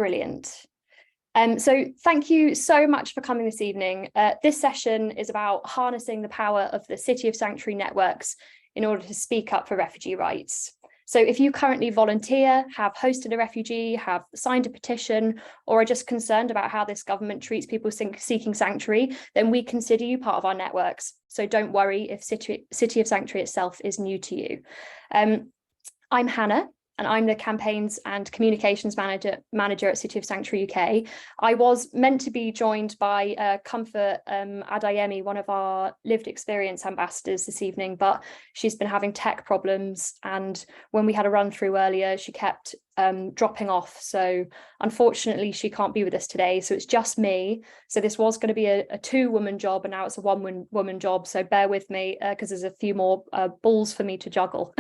Brilliant. So thank you so much for coming this evening. This session is about harnessing the power of the City of Sanctuary networks in order to speak up for refugee rights. So if you currently volunteer, have hosted a refugee, have signed a petition, or are just concerned about how this government treats people seeking sanctuary, then we consider you part of our networks. So don't worry if City of Sanctuary itself is new to you. I'm Hannah, and I'm the campaigns and communications manager at City of Sanctuary UK. I was meant to be joined by Comfort Adeyemi, one of our lived experience ambassadors this evening, but she's been having tech problems. And when we had a run through earlier, she kept dropping off. So unfortunately, she can't be with us today. So it's just me. So this was going to be a two-woman job, and now it's a one-woman job. So bear with me because there's a few more balls for me to juggle.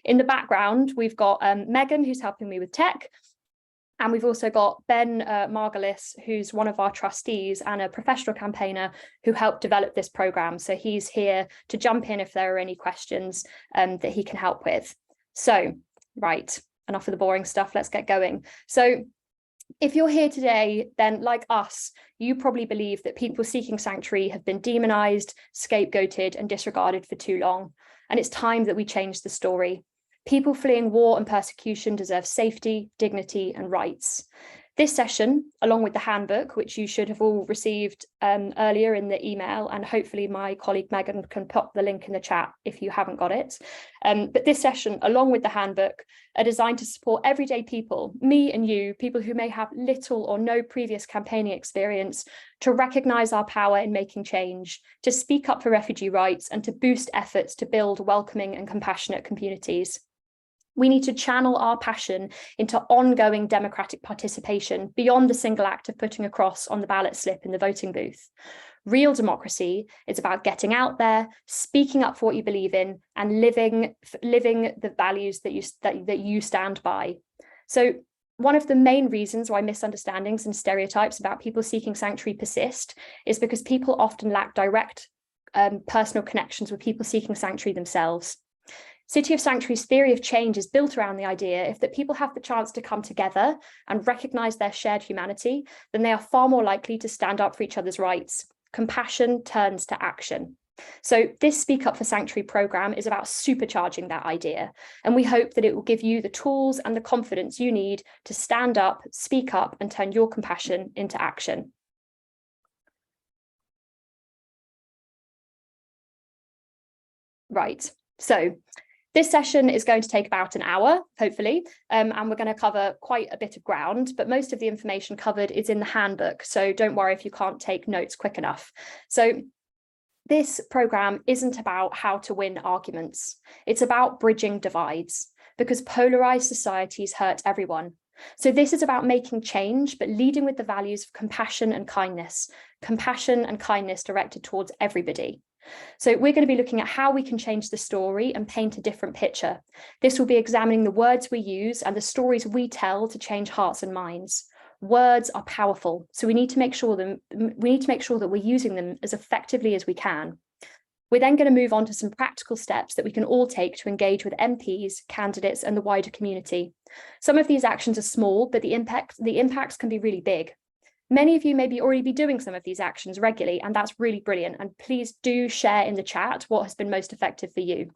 In the background, we've got Megan, who's helping me with tech. And we've also got Ben Margolis, who's one of our trustees and a professional campaigner who helped develop this programme. So he's here to jump in if there are any questions that he can help with. So, right, enough of the boring stuff, let's get going. So if you're here today, then like us, you probably believe that people seeking sanctuary have been demonised, scapegoated and disregarded for too long. And it's time that we change the story. People fleeing war and persecution deserve safety, dignity, and rights. This session, along with the handbook, which you should have all received earlier in the email, and hopefully my colleague Megan can pop the link in the chat if you haven't got it. But this session, along with the handbook, are designed to support everyday people, me and you, people who may have little or no previous campaigning experience, to recognise our power in making change, to speak up for refugee rights, and to boost efforts to build welcoming and compassionate communities. We need to channel our passion into ongoing democratic participation beyond the single act of putting a cross on the ballot slip in the voting booth. Real democracy is about getting out there, speaking up for what you believe in, and living the values that you stand by. So one of the main reasons why misunderstandings and stereotypes about people seeking sanctuary persist is because people often lack direct personal connections with people seeking sanctuary themselves. City of Sanctuary's theory of change is built around the idea that people have the chance to come together and recognise their shared humanity, then they are far more likely to stand up for each other's rights. Compassion turns to action. So this Speak Up for Sanctuary programme is about supercharging that idea, and we hope that it will give you the tools and the confidence you need to stand up, speak up, and turn your compassion into action. Right, so this session is going to take about an hour, hopefully, and we're going to cover quite a bit of ground, but most of the information covered is in the handbook, so don't worry if you can't take notes quick enough. So this programme isn't about how to win arguments. It's about bridging divides, because polarised societies hurt everyone. So this is about making change, but leading with the values of compassion and kindness directed towards everybody. So we're going to be looking at how we can change the story and paint a different picture. This will be examining the words we use and the stories we tell to change hearts and minds. Words are powerful, so we need to make sure that we're using them as effectively as we can. We're then going to move on to some practical steps that we can all take to engage with MPs, candidates, and the wider community. Some of these actions are small, but the impacts can be really big. Many of you may already be doing some of these actions regularly, and that's really brilliant. And please do share in the chat what has been most effective for you.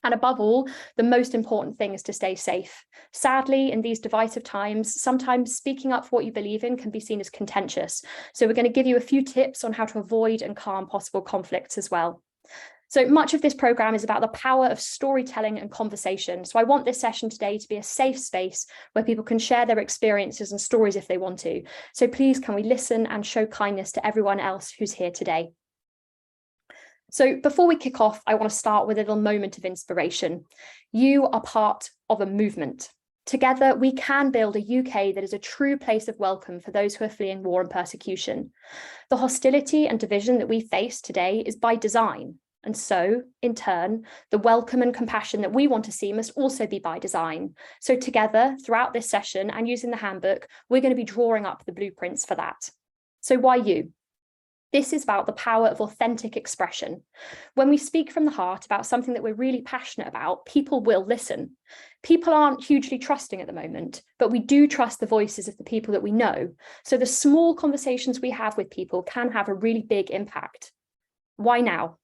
And above all, the most important thing is to stay safe. Sadly, in these divisive times, sometimes speaking up for what you believe in can be seen as contentious. So we're going to give you a few tips on how to avoid and calm possible conflicts as well. So much of this programme is about the power of storytelling and conversation. So I want this session today to be a safe space where people can share their experiences and stories if they want to. So please, can we listen and show kindness to everyone else who's here today? So before we kick off, I want to start with a little moment of inspiration. You are part of a movement. Together, we can build a UK that is a true place of welcome for those who are fleeing war and persecution. The hostility and division that we face today is by design. And so, in turn, the welcome and compassion that we want to see must also be by design. So together, throughout this session and using the handbook, we're going to be drawing up the blueprints for that. So why you? This is about the power of authentic expression. When we speak from the heart about something that we're really passionate about, people will listen. People aren't hugely trusting at the moment, but we do trust the voices of the people that we know. So the small conversations we have with people can have a really big impact. Why now?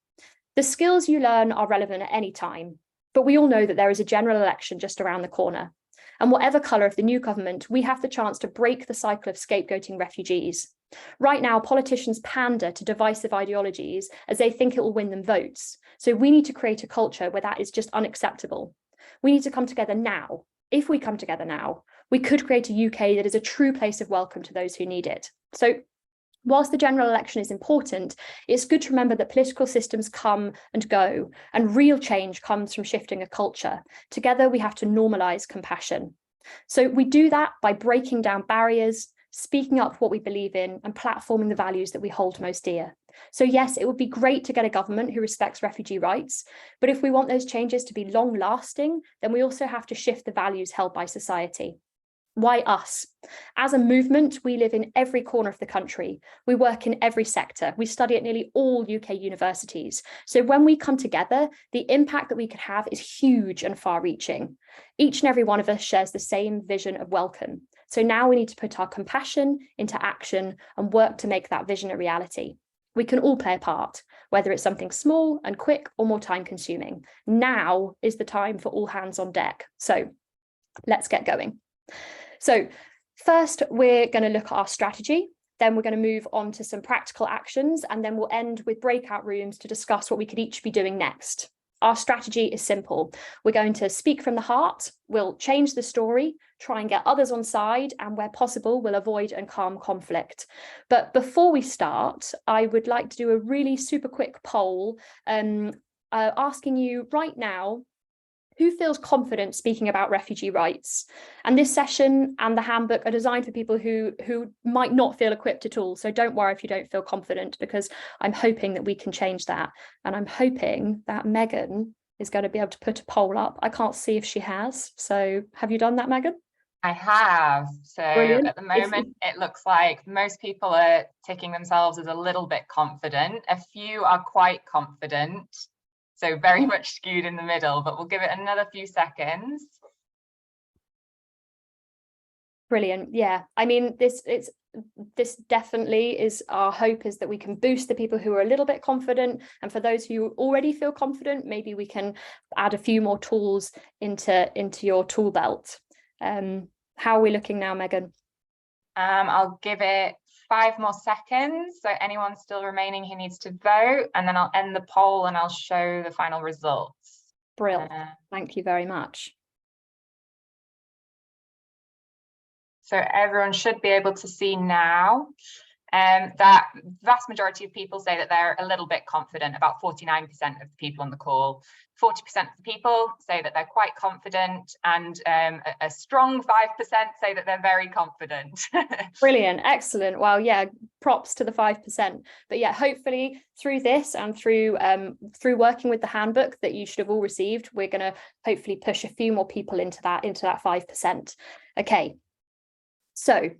The skills you learn are relevant at any time, but we all know that there is a general election just around the corner. And whatever colour of the new government, we have the chance to break the cycle of scapegoating refugees. Right now, politicians pander to divisive ideologies as they think it will win them votes. So we need to create a culture where that is just unacceptable. We need to come together now. If we come together now, we could create a UK that is a true place of welcome to those who need it. So whilst the general election is important, it's good to remember that political systems come and go, and real change comes from shifting a culture. Together, we have to normalise compassion. So we do that by breaking down barriers, speaking up for what we believe in, and platforming the values that we hold most dear. So yes, it would be great to get a government who respects refugee rights, but if we want those changes to be long lasting, then we also have to shift the values held by society. Why us? As a movement, we live in every corner of the country. We work in every sector. We study at nearly all UK universities. So when we come together, the impact that we could have is huge and far-reaching. Each and every one of us shares the same vision of welcome. So now we need to put our compassion into action and work to make that vision a reality. We can all play a part, whether it's something small and quick or more time-consuming. Now is the time for all hands on deck. So let's get going. So first, we're going to look at our strategy, then we're going to move on to some practical actions, and then we'll end with breakout rooms to discuss what we could each be doing next. Our strategy is simple. We're going to speak from the heart, we'll change the story, try and get others on side, and where possible, we'll avoid and calm conflict. But before we start, I would like to do a really super quick poll, asking you right now, who feels confident speaking about refugee rights? And this session and the handbook are designed for people who might not feel equipped at all. So don't worry if you don't feel confident, because I'm hoping that we can change that. And I'm hoping that Megan is going to be able to put a poll up. I can't see if she has. So have you done that, Megan? I have. So brilliant. At the moment, it looks like most people are ticking themselves as a little bit confident. A few are quite confident. So very much skewed in the middle, but we'll give it another few seconds. Brilliant. Yeah, I mean, this definitely is our hope, is that we can boost the people who are a little bit confident, and for those who already feel confident, maybe we can add a few more tools into your tool belt. How are we looking now, Megan? I'll give it 5 more seconds. So anyone still remaining who needs to vote, and then I'll end the poll and I'll show the final results. Brilliant. Thank you very much. So everyone should be able to see now that vast majority of people say that they're a little bit confident. About 49% of the people on the call, 40% of the people say that they're quite confident, and a strong 5% say that they're very confident. Brilliant, excellent. Well, yeah, props to the 5%. But yeah, hopefully through this and through working with the handbook that you should have all received, we're going to hopefully push a few more people into that 5%. Okay, so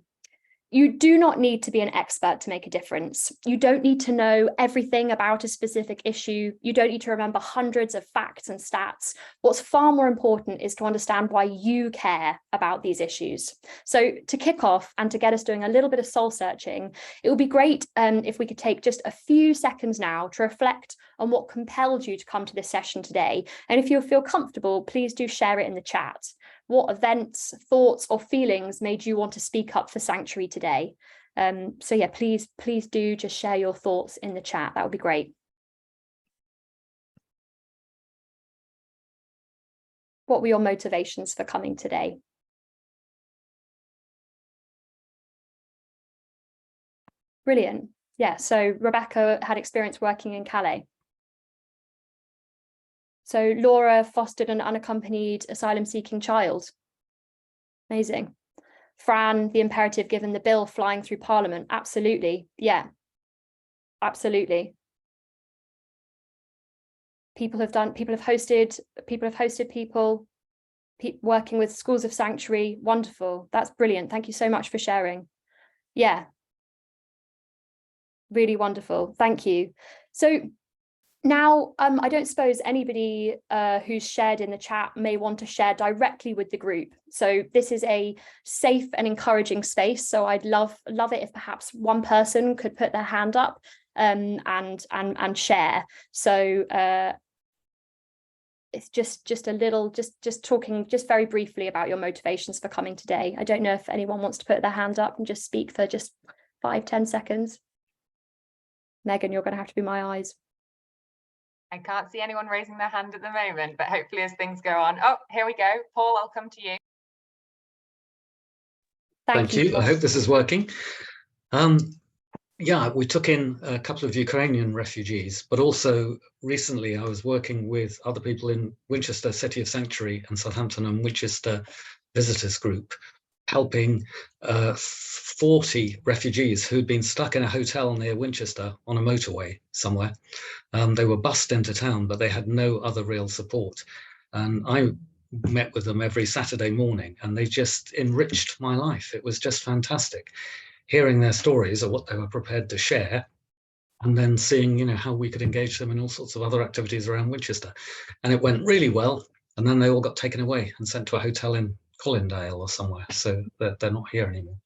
you do not need to be an expert to make a difference. You don't need to know everything about a specific issue. You don't need to remember hundreds of facts and stats. What's far more important is to understand why you care about these issues. So to kick off and to get us doing a little bit of soul searching, it would be great if we could take just a few seconds now to reflect on what compelled you to come to this session today. And if you feel comfortable, please do share it in the chat. What events, thoughts, or feelings made you want to speak up for Sanctuary today? So yeah, please do just share your thoughts in the chat. That would be great. What were your motivations for coming today? Brilliant. Yeah, so Rebecca had experience working in Calais. So Laura fostered an unaccompanied asylum-seeking child. Amazing. Fran, the imperative given the bill flying through Parliament. Absolutely. Yeah, absolutely. People have hosted people working with schools of Sanctuary. Wonderful. That's brilliant. Thank you so much for sharing. Yeah. Really wonderful. Thank you. So now, I don't suppose anybody who's shared in the chat may want to share directly with the group. So this is a safe and encouraging space. So I'd love it if perhaps one person could put their hand up and share. So it's just a little, just talking just very briefly about your motivations for coming today. I don't know if anyone wants to put their hand up and just speak for just 5-10 seconds. Megan, you're going to have to be my eyes. I can't see anyone raising their hand at the moment, but hopefully as things go on. Oh, here we go. Paul, I'll come to you. Thank you. I hope this is working. Yeah, we took in a couple of Ukrainian refugees, but also recently I was working with other people in Winchester City of Sanctuary and Southampton and Winchester Visitors Group, helping 40 refugees who'd been stuck in a hotel near Winchester on a motorway somewhere. They were bussed into town, but they had no other real support. And I met with them every Saturday morning, and they just enriched my life. It was just fantastic, hearing their stories or what they were prepared to share, and then seeing, you know, how we could engage them in all sorts of other activities around Winchester. And it went really well. And then they all got taken away and sent to a hotel in Colindale or somewhere. So they're not here anymore.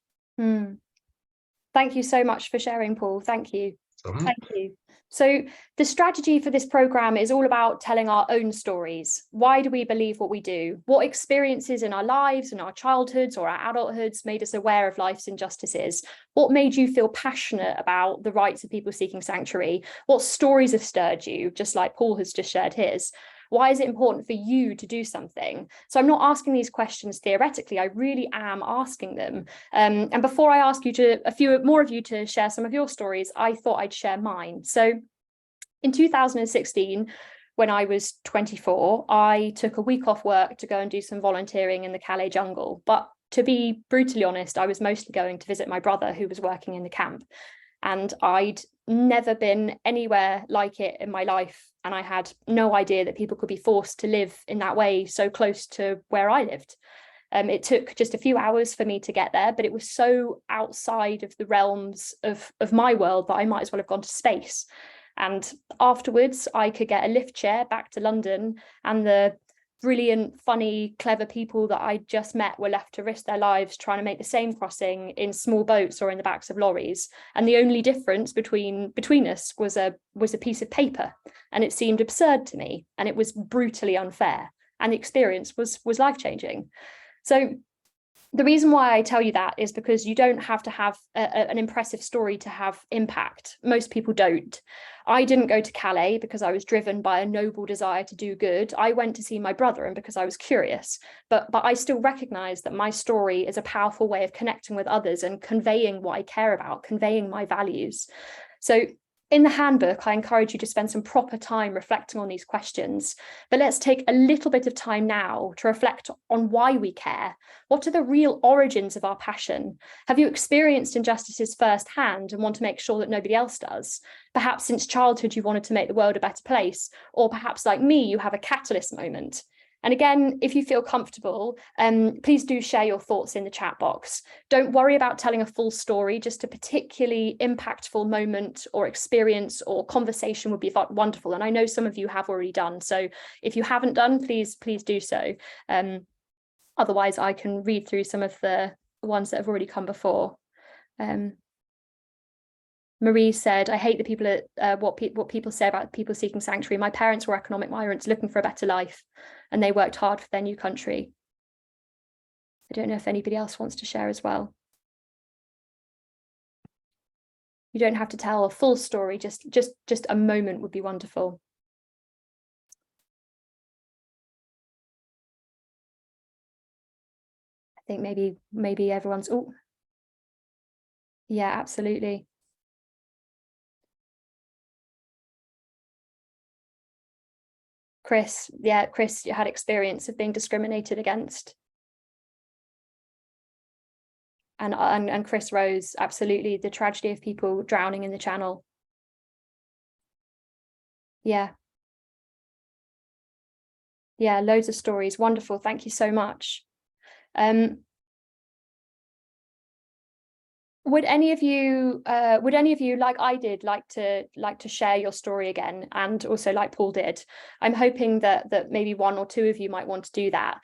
Thank you so much for sharing, Paul. Thank you. All right. Thank you. So the strategy for this programme is all about telling our own stories. Why do we believe what we do? What experiences in our lives, in our childhoods or our adulthoods made us aware of life's injustices? What made you feel passionate about the rights of people seeking sanctuary? What stories have stirred you, just like Paul has just shared his? Why is it important for you to do something? So I'm not asking these questions theoretically, I really am asking them. And before I ask you to, a few more of you to share some of your stories, I thought I'd share mine. So in 2016, when I was 24, I took a week off work to go and do some volunteering in the Calais jungle. But to be brutally honest, I was mostly going to visit my brother who was working in the camp. And I'd never been anywhere like it in my life. And I had no idea that people could be forced to live in that way so close to where I lived. It took just a few hours for me to get there, but it was so outside of the realms of my world that I might as well have gone to space. And afterwards, I could get a lift chair back to London, and the brilliant, funny, clever people that I just met were left to risk their lives trying to make the same crossing in small boats or in the backs of lorries. And the only difference between us was a piece of paper. And it seemed absurd to me, and it was brutally unfair. And the experience was life-changing. So the reason why I tell you that is because you don't have to have an impressive story to have impact. Most people don't. I didn't go to Calais because I was driven by a noble desire to do good. I went to see my brother and because I was curious. But I still recognize that my story is a powerful way of connecting with others and conveying what I care about, conveying my values. So in the handbook, I encourage you to spend some proper time reflecting on these questions. But let's take a little bit of time now to reflect on why we care. What are the real origins of our passion? Have you experienced injustices firsthand and want to make sure that nobody else does? Perhaps since childhood, you wanted to make the world a better place, or perhaps like me, you have a catalyst moment. And again, if you feel comfortable, please do share your thoughts in the chat box. Don't worry about telling a full story, just a particularly impactful moment or experience or conversation would be wonderful. And I know some of you have already done. So if you haven't done, please do so. Otherwise, I can read through some of the ones that have already come before. Marie said, I hate the people what people say about people seeking sanctuary. My parents were economic migrants looking for a better life, and they worked hard for their new country. I don't know if anybody else wants to share as well. You don't have to tell a full story, just a moment would be wonderful. I think maybe everyone's, oh, yeah, absolutely. Chris, you had experience of being discriminated against. And Chris Rose, absolutely, the tragedy of people drowning in the Channel. Yeah, loads of stories. Wonderful. Thank you so much. Would any of you, like I did, like to share your story again, and also like Paul did? I'm hoping that maybe one or two of you might want to do that.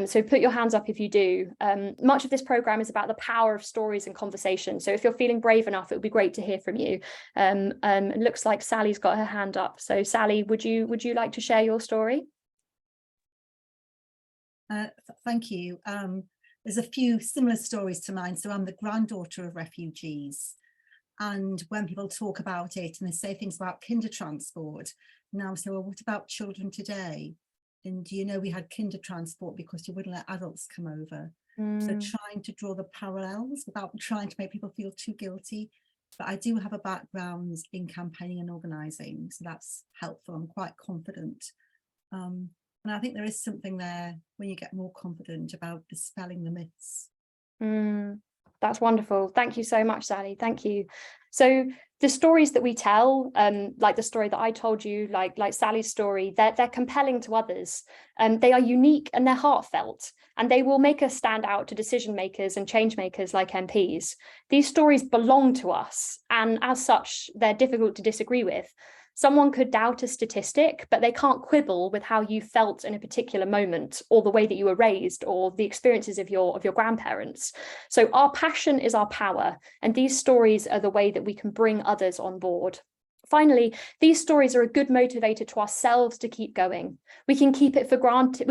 So put your hands up if you do. Much of this program is about the power of stories and conversation. So if you're feeling brave enough, it would be great to hear from you. It looks like Sally's got her hand up. So Sally, would you like to share your story? Thank you. There's a few similar stories to mine. So I'm the granddaughter of refugees. And when people talk about it and they say things about kinder transport, now say, well, what about children today? And do you know we had kinder transport because you wouldn't let adults come over? So trying to draw the parallels without trying to make people feel too guilty. But I do have a background in campaigning and organising, so that's helpful. I'm quite confident. And I think there is something there when you get more confident about dispelling the myths. That's wonderful. Thank you so much, Sally. Thank you. So the stories that we tell, like the story that I told you, like Sally's story, they're compelling to others. They are unique and they're heartfelt, and they will make us stand out to decision makers and change makers like MPs. These stories belong to us, and as such, they're difficult to disagree with. Someone could doubt a statistic, but they can't quibble with how you felt in a particular moment, or the way that you were raised, or the experiences of your grandparents. So our passion is our power, and these stories are the way that we can bring others on board. Finally, these stories are a good motivator to ourselves to keep going. We can take it for granted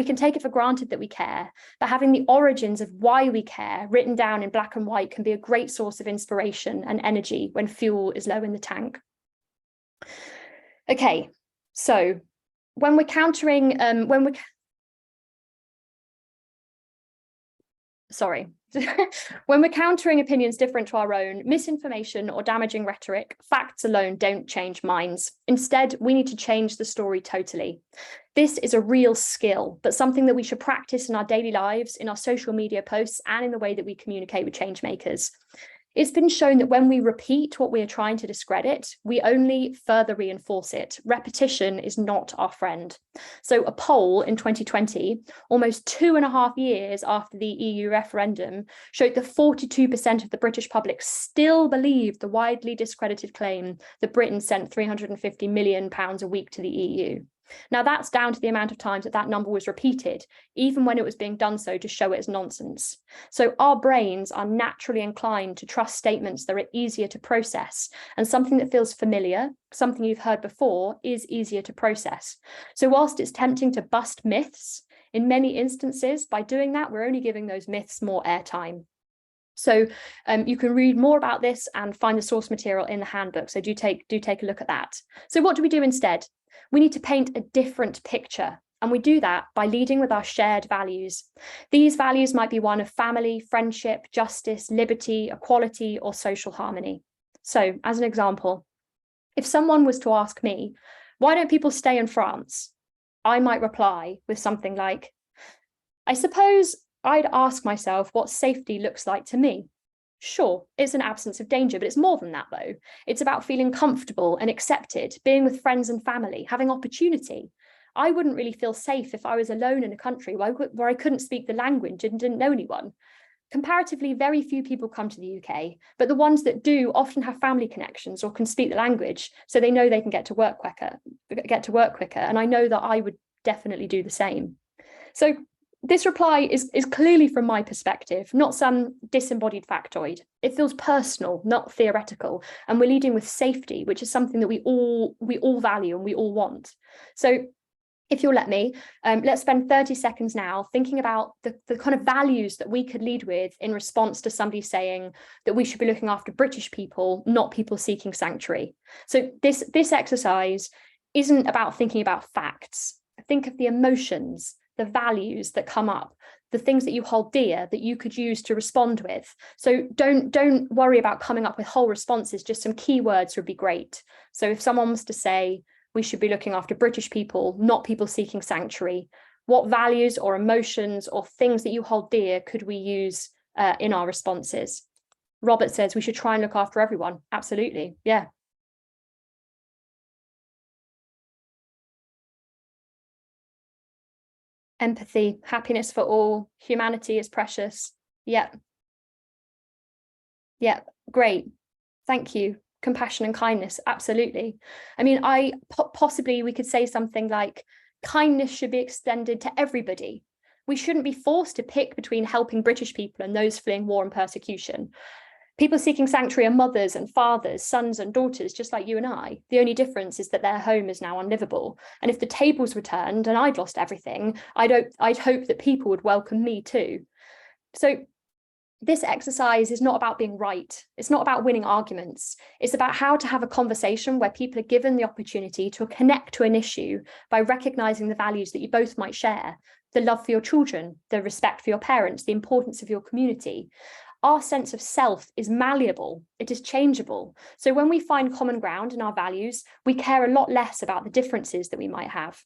that we care, but having the origins of why we care written down in black and white can be a great source of inspiration and energy when fuel is low in the tank. Okay, so when we're countering, when we're countering opinions different to our own, misinformation or damaging rhetoric, facts alone don't change minds. Instead, we need to change the story totally. This is a real skill, but something that we should practice in our daily lives, in our social media posts, and in the way that we communicate with change makers. It's been shown that when we repeat what we are trying to discredit, we only further reinforce it. Repetition is not our friend. So a poll in 2020, almost 2.5 years after the EU referendum, showed that 42% of the British public still believed the widely discredited claim that Britain sent £350 million a week to the EU. Now, that's down to the amount of times that number was repeated, even when it was being done so to show it as nonsense. So our brains are naturally inclined to trust statements that are easier to process, and something that feels familiar, something you've heard before, is easier to process. So whilst it's tempting to bust myths, in many instances, by doing that, we're only giving those myths more airtime. So you can read more about this and find the source material in the handbook. So do take a look at that. So what do we do instead? We need to paint a different picture, and we do that by leading with our shared values. These values might be one of family, friendship, justice, liberty, equality, or social harmony. So, as an example, if someone was to ask me, why don't people stay in France? I might reply with something like, I suppose I'd ask myself what safety looks like to me. Sure, it's an absence of danger, but it's more than that, though. It's about feeling comfortable and accepted, being with friends and family, having opportunity. I wouldn't really feel safe if I was alone in a country where I couldn't speak the language and didn't know anyone. Comparatively, very few people come to the UK, but the ones that do often have family connections or can speak the language, so they know they can get to work quicker. And I know that I would definitely do the same. So this reply is clearly from my perspective, not some disembodied factoid. It feels personal, not theoretical, and we're leading with safety, which is something that we all value and we all want. So if you'll let me, let's spend 30 seconds now thinking about the kind of values that we could lead with in response to somebody saying that we should be looking after British people, not people seeking sanctuary. So this exercise isn't about thinking about facts. Think of the emotions, the values that come up, the things that you hold dear that you could use to respond with. So don't worry about coming up with whole responses, just some keywords would be great. So if someone was to say, we should be looking after British people, not people seeking sanctuary, what values or emotions or things that you hold dear could we use in our responses? Robert says we should try and look after everyone. Absolutely, yeah. Empathy, happiness for all, humanity is precious. Yeah. Yeah, great. Thank you. Compassion and kindness, absolutely. I mean, possibly we could say something like kindness should be extended to everybody. We shouldn't be forced to pick between helping British people and those fleeing war and persecution. People seeking sanctuary are mothers and fathers, sons and daughters, just like you and I. The only difference is that their home is now unlivable. And if the tables were turned and I'd lost everything, I'd hope that people would welcome me too. So this exercise is not about being right. It's not about winning arguments. It's about how to have a conversation where people are given the opportunity to connect to an issue by recognizing the values that you both might share, the love for your children, the respect for your parents, the importance of your community. Our sense of self is malleable, it is changeable. So when we find common ground in our values, we care a lot less about the differences that we might have.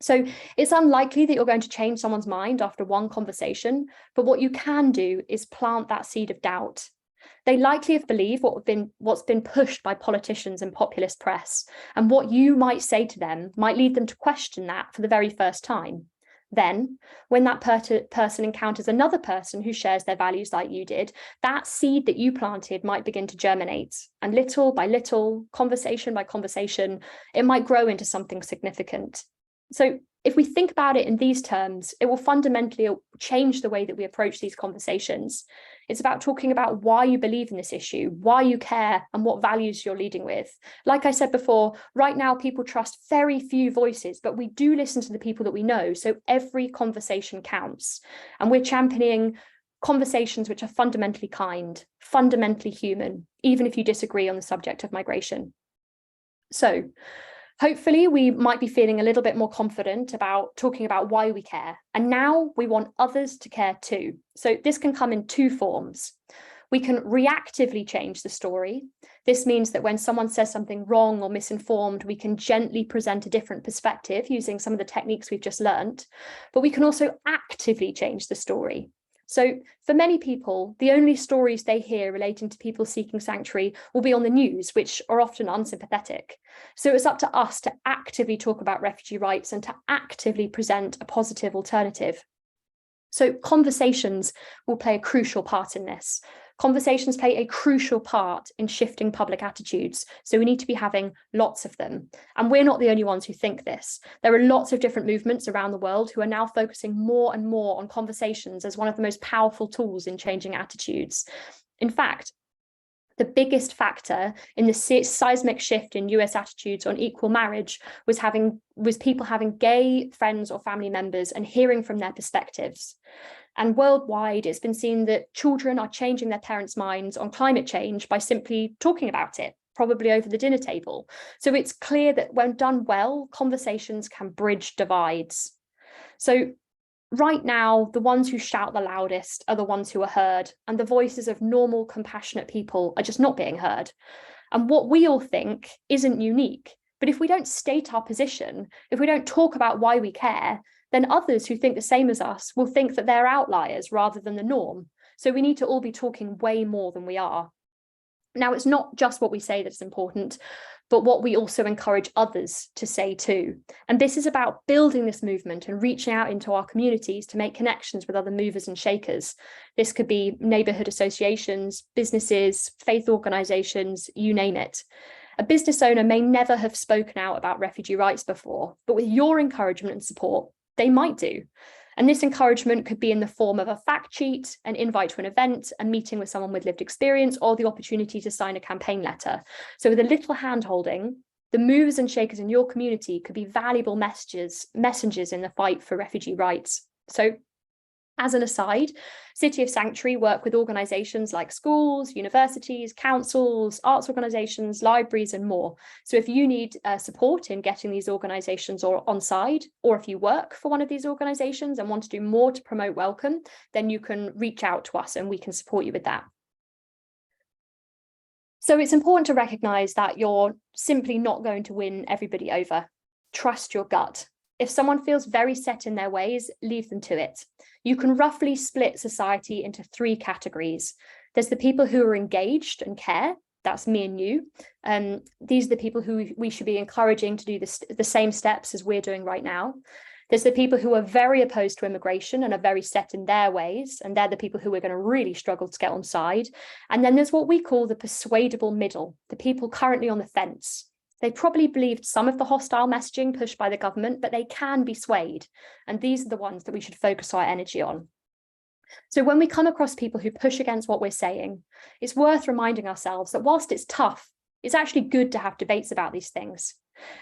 So it's unlikely that you're going to change someone's mind after one conversation, but what you can do is plant that seed of doubt. They likely have believed what's been pushed by politicians and populist press, and what you might say to them might lead them to question that for the very first time. Then, when that person encounters another person who shares their values like you did, that seed that you planted might begin to germinate. And little by little, conversation by conversation, it might grow into something significant. So if we think about it in these terms, it will fundamentally change the way that we approach these conversations. It's about talking about why you believe in this issue, why you care, and what values you're leading with. Like I said before, right now people trust very few voices, but we do listen to the people that we know. So every conversation counts. And we're championing conversations which are fundamentally kind, fundamentally human, even if you disagree on the subject of migration. So hopefully we might be feeling a little bit more confident about talking about why we care. And now we want others to care too. So this can come in two forms. We can reactively change the story. This means that when someone says something wrong or misinformed, we can gently present a different perspective using some of the techniques we've just learned. But we can also actively change the story. So for many people, the only stories they hear relating to people seeking sanctuary will be on the news, which are often unsympathetic. So it's up to us to actively talk about refugee rights and to actively present a positive alternative. So conversations will play a crucial part in this. Conversations play a crucial part in shifting public attitudes. So we need to be having lots of them. And we're not the only ones who think this. There are lots of different movements around the world who are now focusing more and more on conversations as one of the most powerful tools in changing attitudes. In fact, the biggest factor in the seismic shift in US attitudes on equal marriage was people having gay friends or family members and hearing from their perspectives. And worldwide, it's been seen that children are changing their parents' minds on climate change by simply talking about it, probably over the dinner table. So it's clear that when done well, conversations can bridge divides. So right now, the ones who shout the loudest are the ones who are heard, and the voices of normal, compassionate people are just not being heard. And what we all think isn't unique. But if we don't state our position, if we don't talk about why we care, then others who think the same as us will think that they're outliers rather than the norm. So we need to all be talking way more than we are. Now, it's not just what we say that's important, but what we also encourage others to say too. And this is about building this movement and reaching out into our communities to make connections with other movers and shakers. This could be neighbourhood associations, businesses, faith organisations, you name it. A business owner may never have spoken out about refugee rights before, but with your encouragement and support, they might do. And this encouragement could be in the form of a fact sheet, an invite to an event, a meeting with someone with lived experience, or the opportunity to sign a campaign letter. So with a little hand-holding, the movers and shakers in your community could be valuable messengers in the fight for refugee rights. So as an aside, City of Sanctuary work with organisations like schools, universities, councils, arts organisations, libraries and more. So if you need support in getting these organisations on side, or if you work for one of these organisations and want to do more to promote welcome, then you can reach out to us and we can support you with that. So it's important to recognise that you're simply not going to win everybody over. Trust your gut. If someone feels very set in their ways, leave them to it. You can roughly split society into three categories. There's the people who are engaged and care. That's me and you. These are the people who we should be encouraging to do the same steps as we're doing right now. There's the people who are very opposed to immigration and are very set in their ways, and they're the people who are going to really struggle to get on side. And then there's what we call the persuadable middle, the people currently on the fence. They probably believed some of the hostile messaging pushed by the government, but they can be swayed. And these are the ones that we should focus our energy on. So when we come across people who push against what we're saying, it's worth reminding ourselves that whilst it's tough, it's actually good to have debates about these things.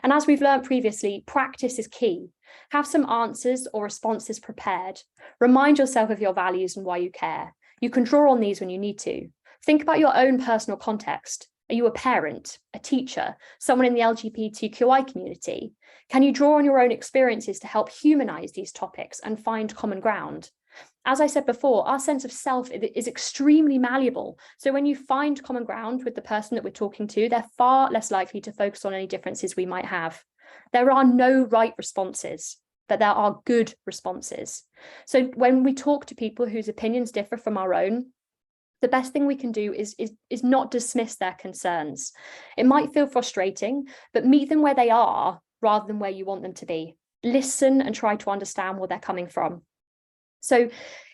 And as we've learned previously, practice is key. Have some answers or responses prepared. Remind yourself of your values and why you care. You can draw on these when you need to. Think about your own personal context. Are you a parent, a teacher, someone in the LGBTQI community? Can you draw on your own experiences to help humanize these topics and find common ground? As I said before, our sense of self is extremely malleable. So when you find common ground with the person that we're talking to, they're far less likely to focus on any differences we might have. There are no right responses, but there are good responses. So when we talk to people whose opinions differ from our own, the best thing we can do is not dismiss their concerns. It might feel frustrating, but meet them where they are rather than where you want them to be. Listen and try to understand where they're coming from. So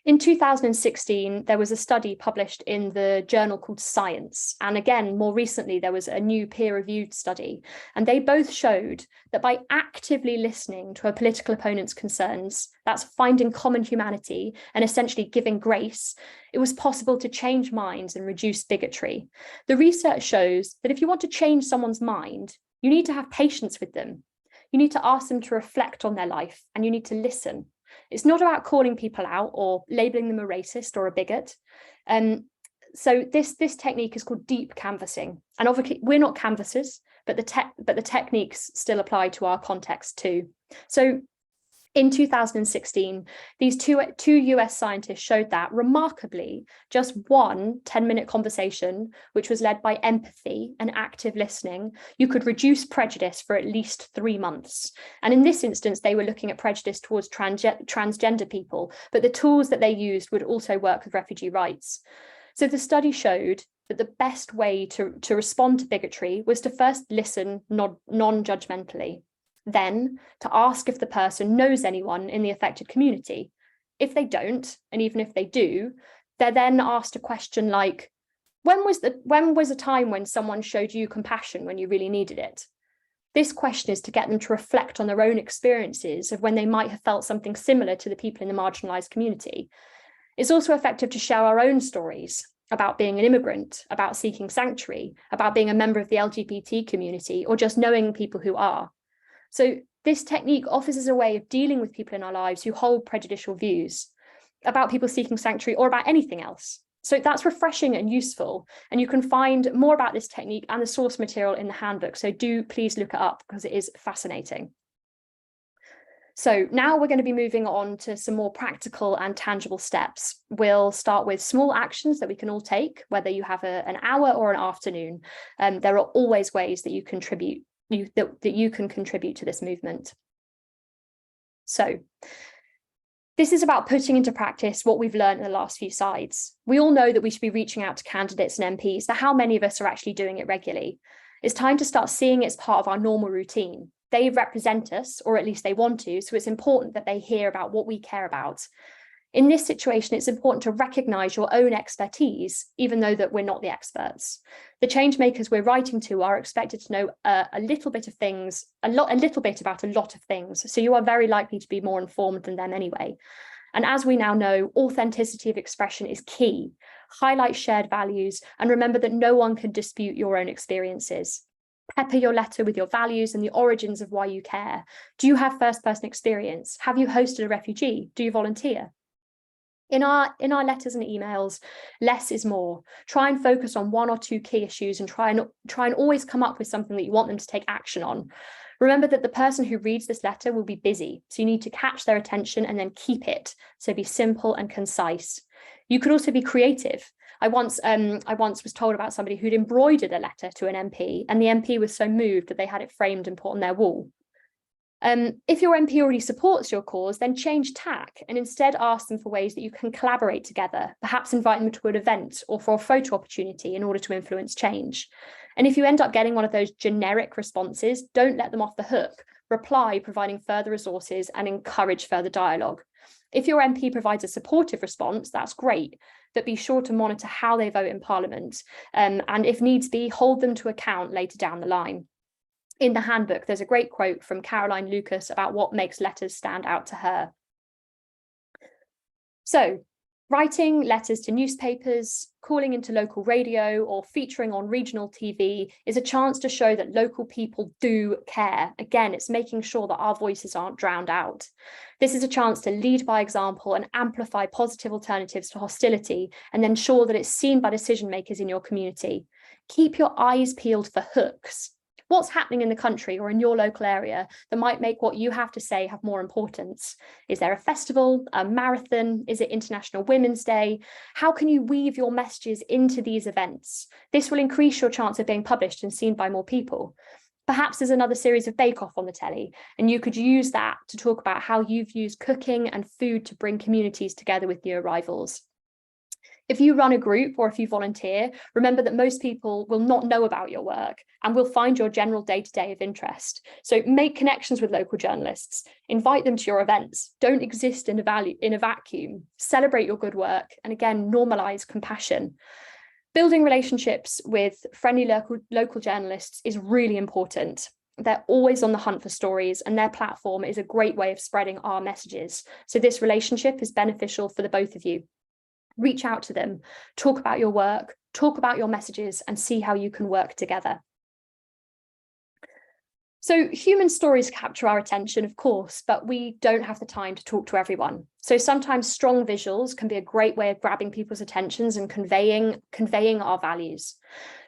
in 2016, there was a study published in the journal called Science. And again, more recently, there was a new peer-reviewed study. And they both showed that by actively listening to a political opponent's concerns, that's finding common humanity and essentially giving grace, it was possible to change minds and reduce bigotry. The research shows that if you want to change someone's mind, you need to have patience with them. You need to ask them to reflect on their life, and you need to listen. It's not about calling people out or labeling them a racist or a bigot. So this technique is called deep canvassing. And obviously we're not canvassers, but the techniques still apply to our context too. So in 2016, these two US scientists showed that, remarkably, just one 10-minute conversation, which was led by empathy and active listening, you could reduce prejudice for at least 3 months. And in this instance, they were looking at prejudice towards transgender people, but the tools that they used would also work with refugee rights. So the study showed that the best way to respond to bigotry was to first listen non-judgmentally. Then to ask if the person knows anyone in the affected community. If they don't, and even if they do, they're then asked a question like, when was a time when someone showed you compassion when you really needed it? This question is to get them to reflect on their own experiences of when they might have felt something similar to the people in the marginalized community. It's also effective to share our own stories about being an immigrant, about seeking sanctuary, about being a member of the LGBT community, or just knowing people who are. So this technique offers us a way of dealing with people in our lives who hold prejudicial views about people seeking sanctuary or about anything else. So that's refreshing and useful. And you can find more about this technique and the source material in the handbook. So do please look it up because it is fascinating. So now we're going to be moving on to some more practical and tangible steps. We'll start with small actions that we can all take, whether you have an hour or an afternoon. There are always ways that you contribute. That you can contribute to this movement. So this is about putting into practice what we've learned in the last few slides. We all know that we should be reaching out to candidates and MPs, but how many of us are actually doing it regularly? It's time to start seeing it as part of our normal routine. They represent us, or at least they want to, so it's important that they hear about what we care about. In this situation, it's important to recognise your own expertise, even though that we're not the experts. The change makers we're writing to are expected to know a little bit about a lot of things. So you are very likely to be more informed than them anyway. And as we now know, authenticity of expression is key. Highlight shared values and remember that no one can dispute your own experiences. Pepper your letter with your values and the origins of why you care. Do you have first-person experience? Have you hosted a refugee? Do you volunteer? In our letters and emails, less is more. Try and focus on 1 or 2 key issues and try and always come up with something that you want them to take action on. Remember that the person who reads this letter will be busy, so you need to catch their attention and then keep it. So be simple and concise. You could also be creative. I once was told about somebody who'd embroidered a letter to an MP, and the MP was so moved that they had it framed and put on their wall. If your MP already supports your cause, then change tack and instead ask them for ways that you can collaborate together, perhaps invite them to an event or for a photo opportunity in order to influence change. And if you end up getting one of those generic responses, don't let them off the hook. reply providing further resources, and encourage further dialogue. If your MP provides a supportive response, that's great, but be sure to monitor how they vote in Parliament, and if needs be, hold them to account later down the line. In the handbook, there's a great quote from Caroline Lucas about what makes letters stand out to her. So, writing letters to newspapers, calling into local radio, or featuring on regional TV is a chance to show that local people do care. Again, it's making sure that our voices aren't drowned out. This is a chance to lead by example and amplify positive alternatives to hostility, and then ensure that it's seen by decision makers in your community. Keep your eyes peeled for hooks. What's happening in the country or in your local area that might make what you have to say have more importance? Is there a festival, a marathon? Is it International Women's Day? How can you weave your messages into these events? This will increase your chance of being published and seen by more people. Perhaps there's another series of Bake Off on the telly, and you could use that to talk about how you've used cooking and food to bring communities together with new arrivals. If you run a group or if you volunteer, remember that most people will not know about your work and will find your general day-to-day of interest. So make connections with local journalists, invite them to your events, don't exist in a vacuum, celebrate your good work, and again, normalize compassion. Building relationships with friendly local journalists is really important. They're always on the hunt for stories, and their platform is a great way of spreading our messages. So this relationship is beneficial for the both of you. Reach out to them, talk about your work, talk about your messages, and see how you can work together. So human stories capture our attention, of course, but we don't have the time to talk to everyone. So sometimes strong visuals can be a great way of grabbing people's attentions and conveying our values.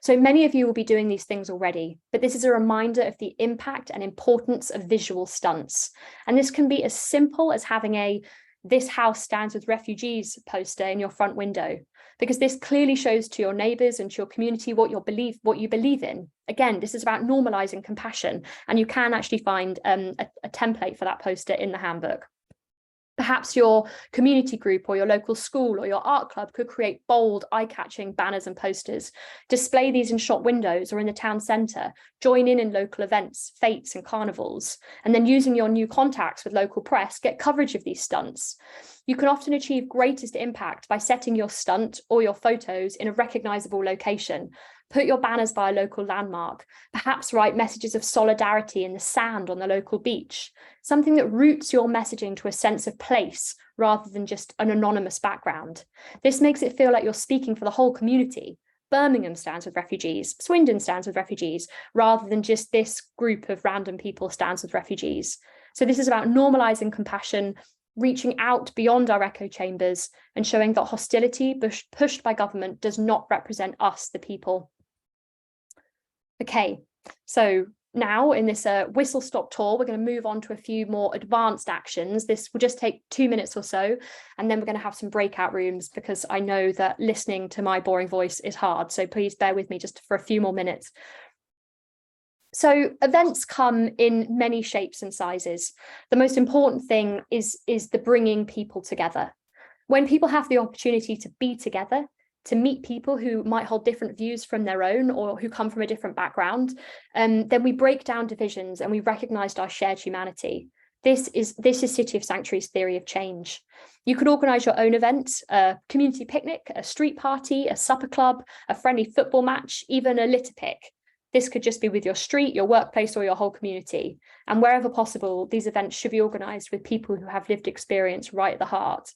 So many of you will be doing these things already, but this is a reminder of the impact and importance of visual stunts. And this can be as simple as having a "This house stands with refugees" poster in your front window, because this clearly shows to your neighbours and to your community what you believe in. Again, this is about normalising compassion, and you can actually find a template for that poster in the handbook. Perhaps your community group or your local school or your art club could create bold, eye-catching banners and posters, display these in shop windows or in the town centre, join in local events, fetes and carnivals, and then using your new contacts with local press, get coverage of these stunts. You can often achieve greatest impact by setting your stunt or your photos in a recognisable location. Put your banners by a local landmark, perhaps write messages of solidarity in the sand on the local beach, something that roots your messaging to a sense of place rather than just an anonymous background. This makes it feel like you're speaking for the whole community. Birmingham stands with refugees, Swindon stands with refugees, rather than just this group of random people stands with refugees. So this is about normalising compassion, reaching out beyond our echo chambers, and showing that hostility pushed by government does not represent us, the people. Okay, so now in this whistle-stop tour, we're going to move on to a few more advanced actions. This will just take 2 minutes or so, and then we're going to have some breakout rooms, because I know that listening to my boring voice is hard. So please bear with me just for a few more minutes. So events come in many shapes and sizes. The most important thing is the bringing people together. When people have the opportunity to be together, to meet people who might hold different views from their own or who come from a different background, then we break down divisions and we recognised our shared humanity. This is City of Sanctuary's theory of change. You could organise your own event, a community picnic, a street party, a supper club, a friendly football match, even a litter pick. This could just be with your street, your workplace, or your whole community. And wherever possible, these events should be organised with people who have lived experience right at the heart.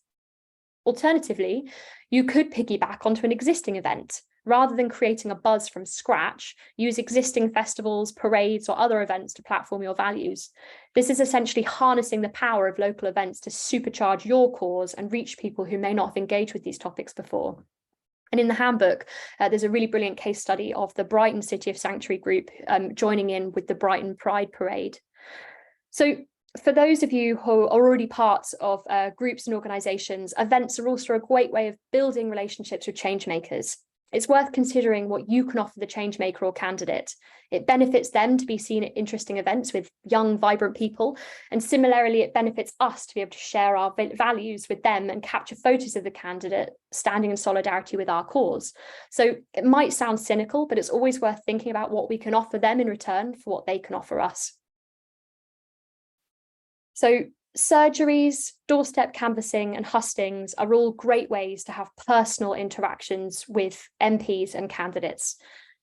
Alternatively, you could piggyback onto an existing event. Rather than creating a buzz from scratch, use existing festivals, parades, or other events to platform your values. This is essentially harnessing the power of local events to supercharge your cause and reach people who may not have engaged with these topics before. And in the handbook, there's a really brilliant case study of the Brighton City of Sanctuary group joining in with the Brighton Pride Parade. So for those of you who are already parts of groups and organisations, events are also a great way of building relationships with change makers. It's worth considering what you can offer the change maker or candidate. It benefits them to be seen at interesting events with young, vibrant people. And similarly, it benefits us to be able to share our values with them and capture photos of the candidate standing in solidarity with our cause. So it might sound cynical, but it's always worth thinking about what we can offer them in return for what they can offer us. So surgeries, doorstep canvassing and hustings are all great ways to have personal interactions with MPs and candidates.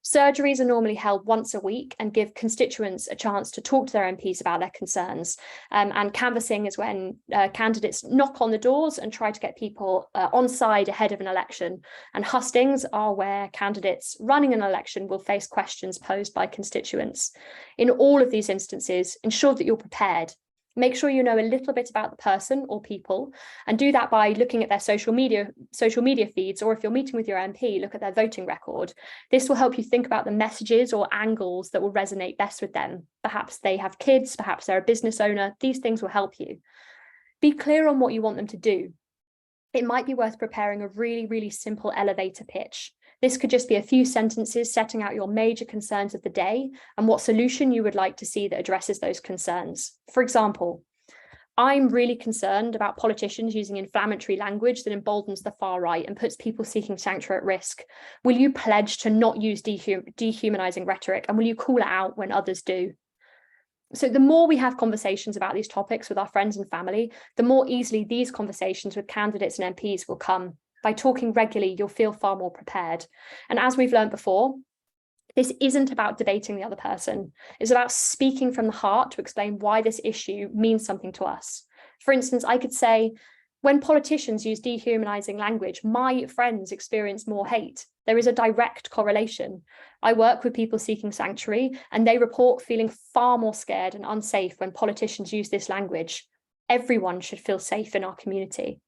Surgeries are normally held once a week and give constituents a chance to talk to their MPs about their concerns. And canvassing is when candidates knock on the doors and try to get people on side ahead of an election. And hustings are where candidates running an election will face questions posed by constituents. In all of these instances, ensure that you're prepared. Make sure you know a little bit about the person or people, and do that by looking at their social media feeds, or if you're meeting with your MP, look at their voting record. This will help you think about the messages or angles that will resonate best with them. Perhaps they have kids, perhaps they're a business owner. These things will help you. Be clear on what you want them to do. It might be worth preparing a really, really simple elevator pitch. This could just be a few sentences setting out your major concerns of the day and what solution you would like to see that addresses those concerns. For example, I'm really concerned about politicians using inflammatory language that emboldens the far right and puts people seeking sanctuary at risk. Will you pledge to not use dehumanizing rhetoric, and will you call it out when others do? So the more we have conversations about these topics with our friends and family, the more easily these conversations with candidates and MPs will come. By talking regularly, you'll feel far more prepared. And as we've learned before, this isn't about debating the other person. It's about speaking from the heart to explain why this issue means something to us. For instance, I could say, when politicians use dehumanizing language, my friends experience more hate. There is a direct correlation. I work with people seeking sanctuary, and they report feeling far more scared and unsafe when politicians use this language. Everyone should feel safe in our community.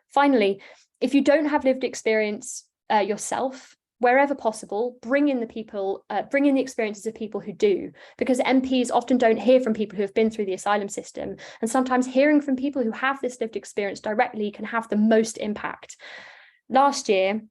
Finally, if you don't have lived experience yourself, wherever possible, bring in the experiences of people who do, because MPs often don't hear from people who have been through the asylum system. And sometimes hearing from people who have this lived experience directly can have the most impact. Last year,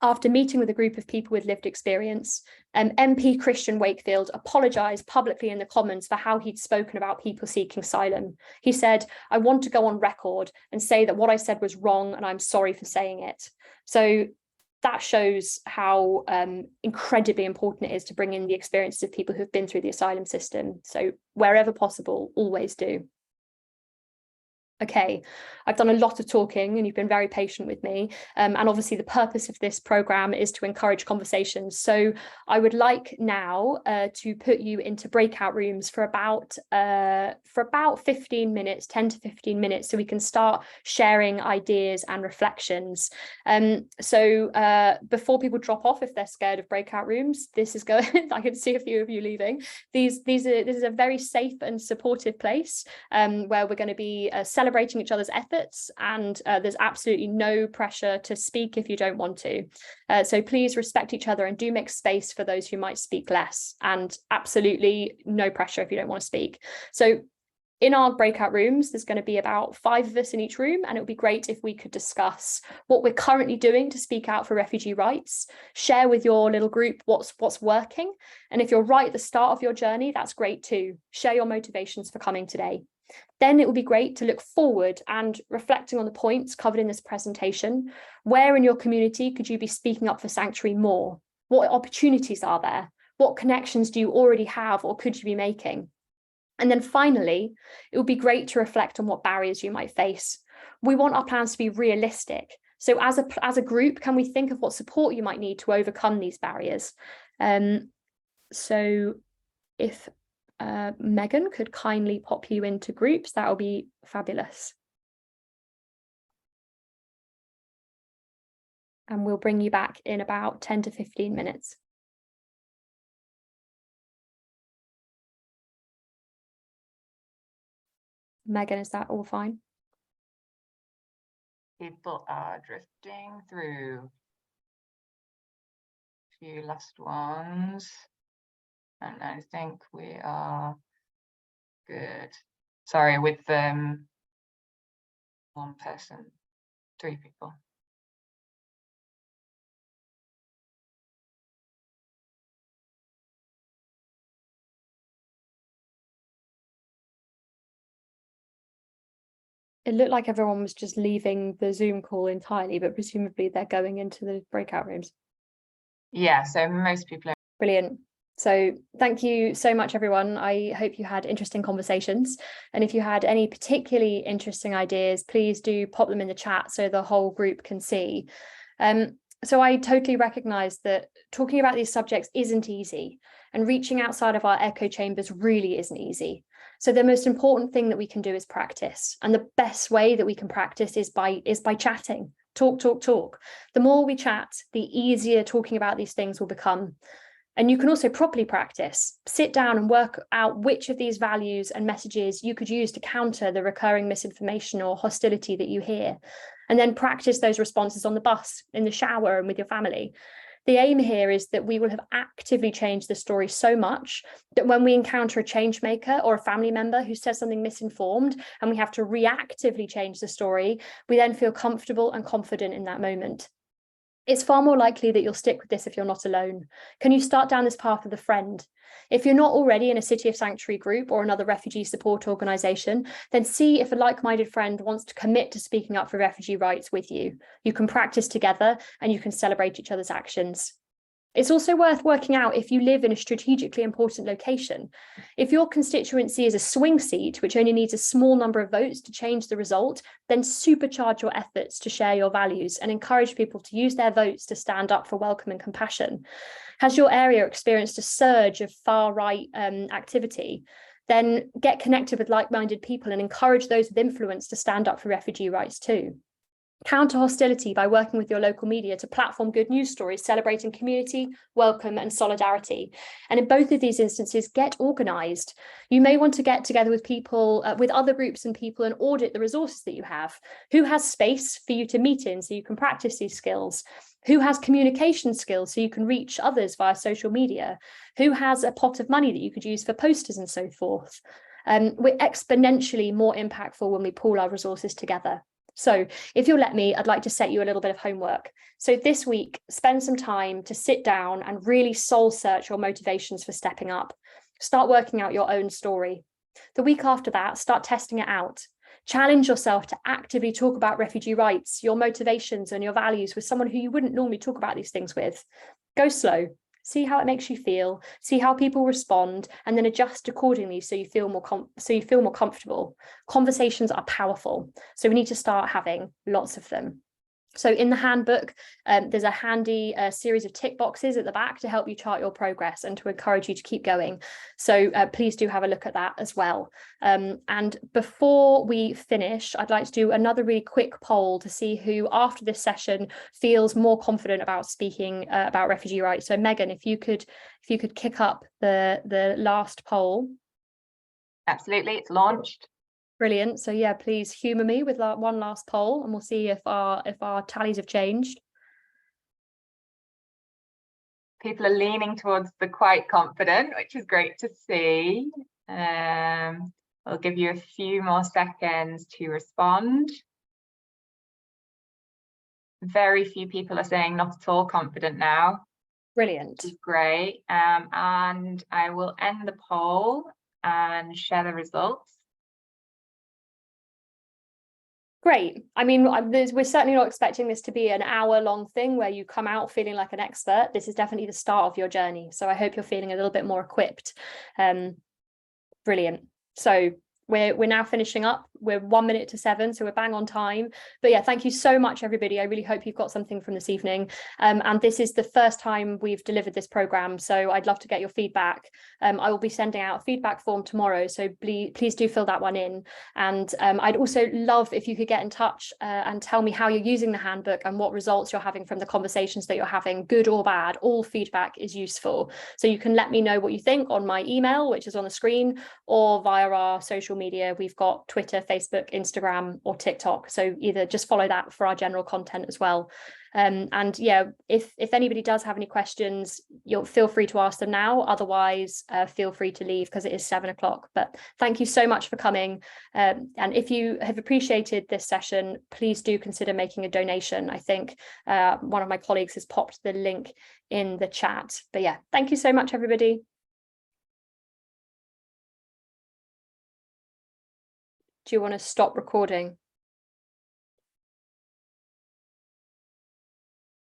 after meeting with a group of people with lived experience, MP Christian Wakefield apologised publicly in the Commons for how he'd spoken about people seeking asylum. He said, "I want to go on record and say that what I said was wrong, and I'm sorry for saying it." So that shows how incredibly important it is to bring in the experiences of people who have been through the asylum system. So wherever possible, always do. Okay, I've done a lot of talking and you've been very patient with me. And obviously the purpose of this programme is to encourage conversations. So I would like now to put you into breakout rooms for about 15 minutes, 10 to 15 minutes, so we can start sharing ideas and reflections. So before people drop off, if they're scared of breakout rooms, this is going, I can see a few of you leaving. This is a very safe and supportive place where we're going to be celebrating each other's efforts, and there's absolutely no pressure to speak if you don't want to. So please respect each other and do make space for those who might speak less, and absolutely no pressure if you don't want to speak. So in our breakout rooms, there's going to be about 5 of us in each room, and it would be great if we could discuss what we're currently doing to speak out for refugee rights, share with your little group what's working, and if you're right at the start of your journey, that's great too. Share your motivations for coming today. Then it would be great to look forward and reflecting on the points covered in this presentation. Where in your community could you be speaking up for sanctuary more? What opportunities are there? What connections do you already have or could you be making? And then finally, it would be great to reflect on what barriers you might face. We want our plans to be realistic. So as a group, can we think of what support you might need to overcome these barriers? So if Megan could kindly pop you into groups, that would be fabulous. And we'll bring you back in about 10 to 15 minutes. Megan, is that all fine? People are drifting through. A few last ones. And I think we are good. Sorry, with one person, 3 people. It looked like everyone was just leaving the Zoom call entirely, but presumably they're going into the breakout rooms. Yeah, so most people are. Brilliant. So thank you so much, everyone. I hope you had interesting conversations. And if you had any particularly interesting ideas, please do pop them in the chat so the whole group can see. So I totally recognise that talking about these subjects isn't easy, and reaching outside of our echo chambers really isn't easy. So the most important thing that we can do is practice. And the best way that we can practice is by chatting. Talk. The more we chat, the easier talking about these things will become. And you can also properly practice. Sit down and work out which of these values and messages you could use to counter the recurring misinformation or hostility that you hear. And then practice those responses on the bus, in the shower, and with your family. The aim here is that we will have actively changed the story so much that when we encounter a change maker or a family member who says something misinformed and we have to reactively change the story, we then feel comfortable and confident in that moment. It's far more likely that you'll stick with this if you're not alone. Can you start down this path with a friend? If you're not already in a City of Sanctuary group or another refugee support organisation, then see if a like-minded friend wants to commit to speaking up for refugee rights with you. You can practice together and you can celebrate each other's actions. It's also worth working out if you live in a strategically important location. If your constituency is a swing seat, which only needs a small number of votes to change the result, then supercharge your efforts to share your values and encourage people to use their votes to stand up for welcome and compassion. Has your area experienced a surge of far-right activity? Then get connected with like-minded people and encourage those with influence to stand up for refugee rights too. Counter hostility by working with your local media to platform good news stories celebrating community, welcome and solidarity. And in both of these instances, get organised. You may want to get together with people, with other groups and people, and audit the resources that you have. Who has space for you to meet in so you can practice these skills? Who has communication skills so you can reach others via social media? Who has a pot of money that you could use for posters and so forth? We're exponentially more impactful when we pool our resources together. So if you'll let me, I'd like to set you a little bit of homework. So this week, spend some time to sit down and really soul search your motivations for stepping up. Start working out your own story. The week after that, start testing it out. Challenge yourself to actively talk about refugee rights, your motivations and your values with someone who you wouldn't normally talk about these things with. Go slow. See how it makes you feel, see how people respond, and then adjust accordingly so you feel more comfortable. Conversations are powerful, so we need to start having lots of them. So in the handbook, there's a handy series of tick boxes at the back to help you chart your progress and to encourage you to keep going. So please do have a look at that as well. And before we finish, I'd like to do another really quick poll to see who after this session feels more confident about speaking about refugee rights. So Megan, if you could kick up the last poll. Absolutely, it's launched. Brilliant. So yeah, please humour me with one last poll and we'll see if our tallies have changed. People are leaning towards the quite confident, which is great to see. I'll give you a few more seconds to respond. Very few people are saying not at all confident now. Brilliant. Which is great. And I will end the poll and share the results. Great. I mean, we're certainly not expecting this to be an hour-long thing where you come out feeling like an expert. This is definitely the start of your journey. So I hope you're feeling a little bit more equipped. Brilliant. So we're now finishing up. We're 1 minute to 7, so we're bang on time. But yeah, thank you so much, everybody. I really hope you've got something from this evening. And this is the first time we've delivered this programme, so I'd love to get your feedback. I will be sending out a feedback form tomorrow, so please do fill that one in. And I'd also love if you could get in touch and tell me how you're using the handbook and what results you're having from the conversations that you're having, good or bad. All feedback is useful. So you can let me know what you think on my email, which is on the screen, or via our social media. We've got Twitter, Facebook, Instagram, or TikTok. So either just follow that for our general content as well. And yeah, if anybody does have any questions, you'll feel free to ask them now. Otherwise, feel free to leave because it is 7 o'clock. But thank you so much for coming. And if you have appreciated this session, please do consider making a donation. I think one of my colleagues has popped the link in the chat. But yeah, thank you so much, everybody. Do you want to stop recording?